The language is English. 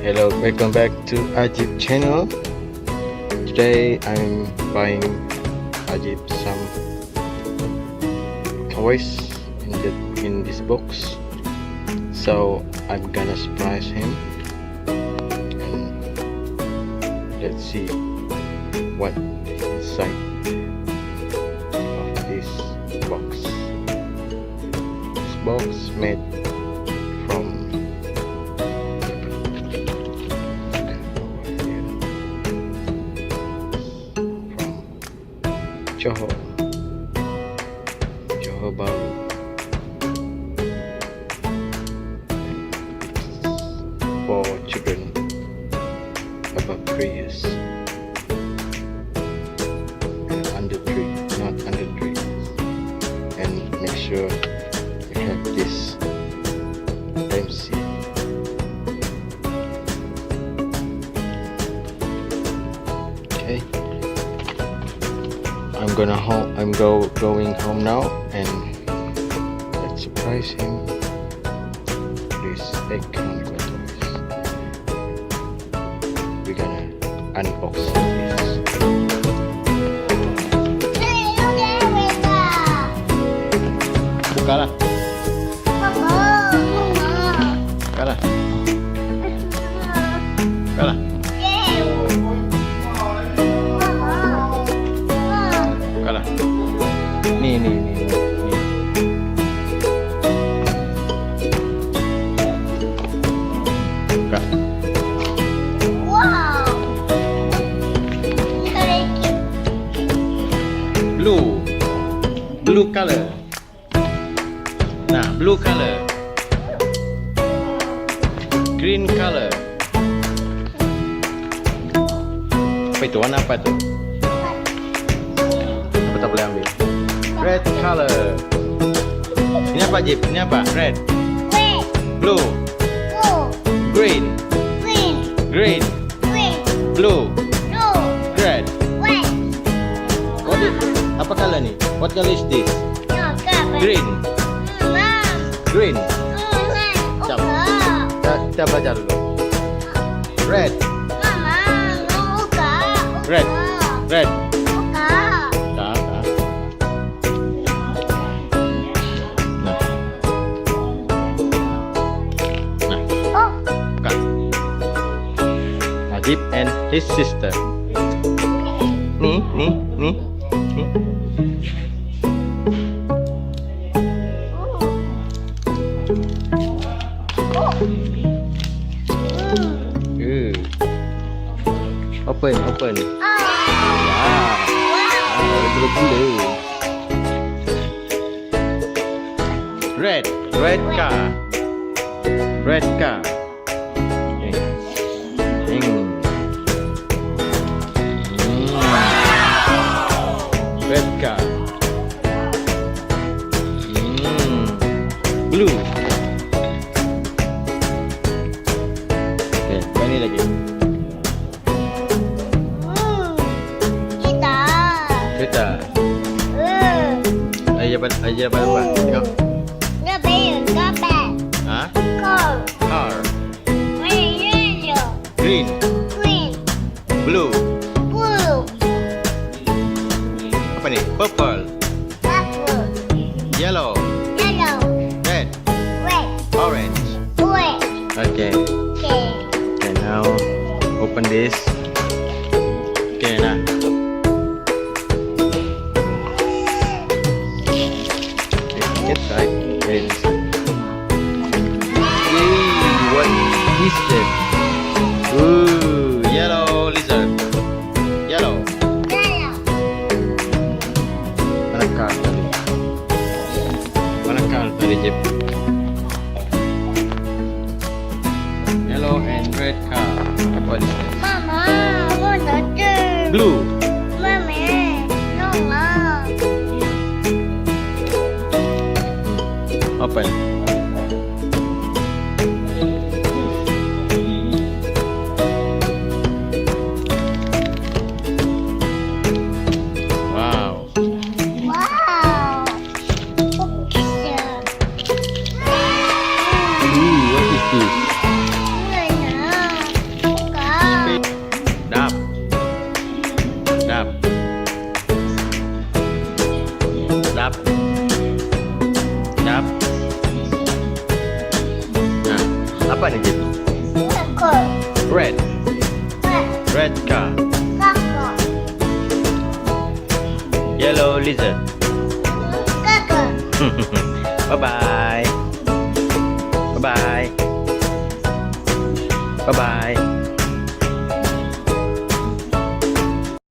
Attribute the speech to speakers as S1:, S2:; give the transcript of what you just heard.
S1: Hello, welcome back to Azib channel. Today I'm buying Azib some toys in this box. So I'm gonna surprise him and let's see what inside of this box. This box made from Johor Bahru. For children above 3 years and under 3, not under 3. And make sure you have this MC. Okay. I'm going home now and let's surprise him. This Egg Carnival toys. We're gonna unbox this. Buka lah. Buka lah. Buka lah. Ni. Buka.
S2: Wow.
S1: Blue color. Nah, blue color. Green color. Apa itu? Warna apa tu? Apa tak boleh ambil? Red color. Ini apa, Jip? Ini apa? Red.
S2: Red.
S1: Blue.
S2: Blue.
S1: Green.
S2: Green.
S1: Green.
S2: Green.
S1: Blue.
S2: Blue.
S1: Red.
S2: Red.
S1: What is, apa color ni? What color is this?
S2: No, cover.
S1: Green.
S2: Mom.
S1: Green.
S2: Mom.
S1: Kita baca dulu. Red.
S2: Mama. Uka.
S1: Red. Red.
S2: Uka.
S1: Tak. Nah.
S2: Oh.
S1: Buka. Azib and his sister. Ni. Open. Gula-gula. Red car. Red car. Red car. Blue. Okay, ini lagi. Kereta. Aja apa? Tengok. Ha? Car. Green. Blue. Apa ni? Purple. Yellow. Red. Orange. Okay. Okay, now open this. Okay, nah. Inside. What is that? Ooh, yellow lizard. Yellow. Mana car tadi, Jip? Yellow and red car. What is this?
S2: Mama, what the
S1: Blue.
S2: Mama, no, Mom.
S1: Open. Wow.
S2: Okay.
S1: Ooh, what is this? Dap. Dap. Nah, apa nih Jin?
S2: Kakak.
S1: Red. Red car.
S2: Kakak.
S1: Yellow lizard.
S2: Kakak.
S1: Bye bye. Bye bye. Bye bye.